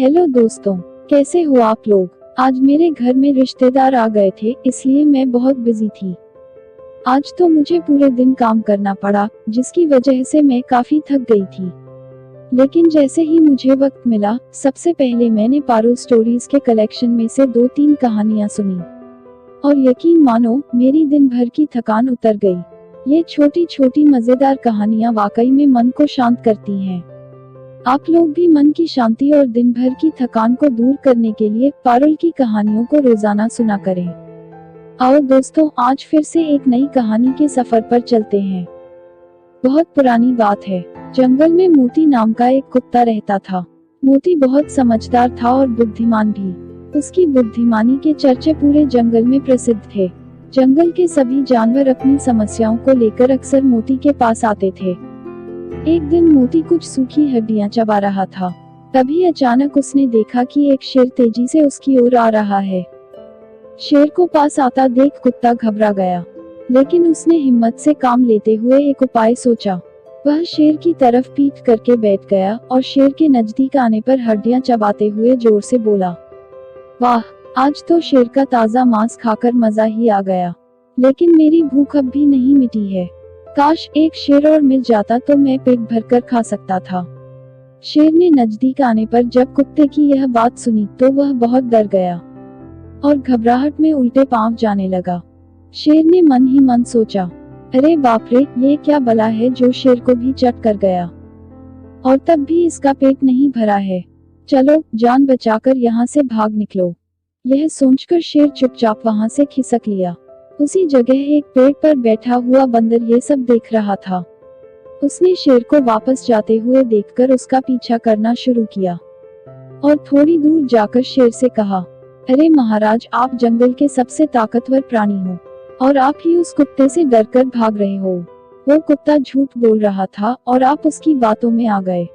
Hello दोस्तों, कैसे हो आप लोग। आज मेरे घर में रिश्तेदार आ गए थे, इसलिए मैं बहुत बिजी थी। आज तो मुझे पूरे दिन काम करना पड़ा, जिसकी वजह से मैं काफी थक गई थी। लेकिन जैसे ही मुझे वक्त मिला, सबसे पहले मैंने पारुल स्टोरीज के कलेक्शन में से 2-3 कहानियां सुनी। और यकीन मानो, मेरी दिन भर की थकान उतर गई। ये छोटी छोटी मजेदार कहानियां वाकई में मन को शांत करती हैं। आप लोग भी मन की शांति और दिन भर की थकान को दूर करने के लिए पारुल की कहानियों को रोजाना सुना करें। आओ दोस्तों, आज फिर से एक नई कहानी के सफर पर चलते हैं। बहुत पुरानी बात है। जंगल में मोती नाम का एक कुत्ता रहता था। मोती बहुत समझदार था और बुद्धिमान भी। उसकी बुद्धिमानी के चर्चे पूरे जंगल में प्रसिद्ध थे। जंगल के सभी जानवर अपनी समस्याओं को लेकर अक्सर मोती के पास आते थे। एक दिन मोती कुछ सूखी हड्डियां चबा रहा था। तभी अचानक उसने देखा कि एक शेर तेजी से उसकी ओर आ रहा है। शेर को पास आता देख कुत्ता घबरा गया, लेकिन उसने हिम्मत से काम लेते हुए एक उपाय सोचा। वह शेर की तरफ पीठ करके बैठ गया और शेर के नजदीक आने पर हड्डियां चबाते हुए जोर से बोला, वाह, आज तो शेर का ताजा मांस खाकर मजा ही आ गया। लेकिन मेरी भूख अब भी नहीं मिटी है। काश एक शेर और मिल जाता तो मैं पेट भरकर खा सकता था। शेर ने नजदीक आने पर जब कुत्ते की यह बात सुनी तो वह बहुत डर गया और घबराहट में उल्टे पांव जाने लगा। शेर ने मन ही मन सोचा, अरे बाप रे, ये क्या बला है जो शेर को भी चट कर गया, और तब भी इसका पेट नहीं भरा है। चलो, जान बचाकर यहाँ से भाग निकलो। यह सोचकर शेर चुपचाप वहाँ से खिसक लिया। उसी जगह एक पेड़ पर बैठा हुआ बंदर ये सब देख रहा था। उसने शेर को वापस जाते हुए देखकर उसका पीछा करना शुरू किया और थोड़ी दूर जाकर शेर से कहा, अरे महाराज, आप जंगल के सबसे ताकतवर प्राणी हो और आप ही उस कुत्ते से डरकर भाग रहे हो। वो कुत्ता झूठ बोल रहा था और आप उसकी बातों में आ गए।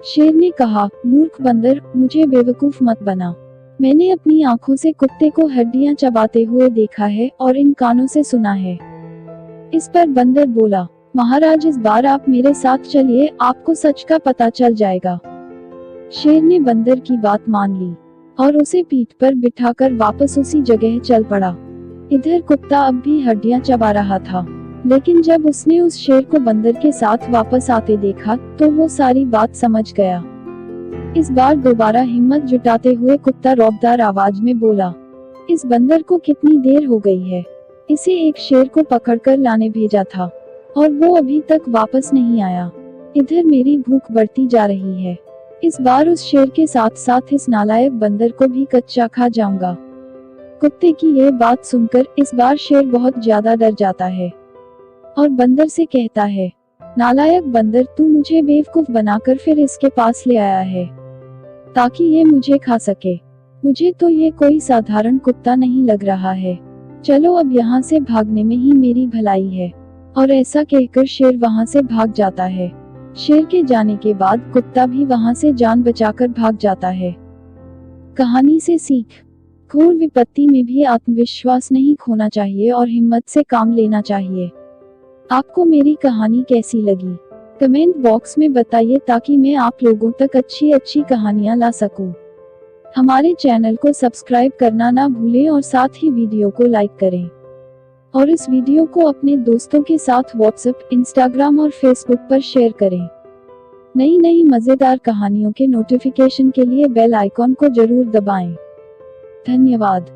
शेर ने कहा, मूर्ख बंदर, मुझे बेवकूफ मत बना। मैंने अपनी आंखों से कुत्ते को हड्डियां चबाते हुए देखा है और इन कानों से सुना है। इस पर बंदर बोला, महाराज, इस बार आप मेरे साथ चलिए, आपको सच का पता चल जाएगा। शेर ने बंदर की बात मान ली और उसे पीठ पर बिठाकर वापस उसी जगह चल पड़ा। इधर कुत्ता अब भी हड्डियां चबा रहा था, लेकिन जब उसने उस शेर को बंदर के साथ वापस आते देखा तो वो सारी बात समझ गया। इस बार दोबारा हिम्मत जुटाते हुए कुत्ता रौबदार आवाज में बोला, इस बंदर को कितनी देर हो गई है। इसे एक शेर को पकड़कर लाने भेजा था और वो अभी तक वापस नहीं आया। इधर मेरी भूख बढ़ती जा रही है। इस बार उस शेर के साथ साथ इस नालायक बंदर को भी कच्चा खा जाऊंगा। कुत्ते की यह बात सुनकर इस बार शेर बहुत ज्यादा डर जाता है और बंदर से कहता है, नालायक बंदर, तू मुझे बेवकूफ बनाकर फिर इसके पास ले आया है ताकि ये मुझे खा सके। मुझे तो ये कोई साधारण कुत्ता नहीं लग रहा है। चलो, अब यहाँ से भागने में ही मेरी भलाई है। और ऐसा कहकर शेर वहाँ से भाग जाता है। शेर के जाने के बाद कुत्ता भी वहाँ से जान बचाकर भाग जाता है। कहानी से सीख, घोर विपत्ति में भी आत्मविश्वास नहीं खोना चाहिए और हिम्मत से काम लेना चाहिए। आपको मेरी कहानी कैसी लगी, कमेंट बॉक्स में बताइए ताकि मैं आप लोगों तक अच्छी अच्छी कहानियां ला सकूं। हमारे चैनल को सब्सक्राइब करना ना भूलें और साथ ही वीडियो को लाइक करें और इस वीडियो को अपने दोस्तों के साथ व्हाट्सएप, इंस्टाग्राम और फेसबुक पर शेयर करें। नई नई मजेदार कहानियों के नोटिफिकेशन के लिए बेल आइकॉन को जरूर दबाएं। धन्यवाद।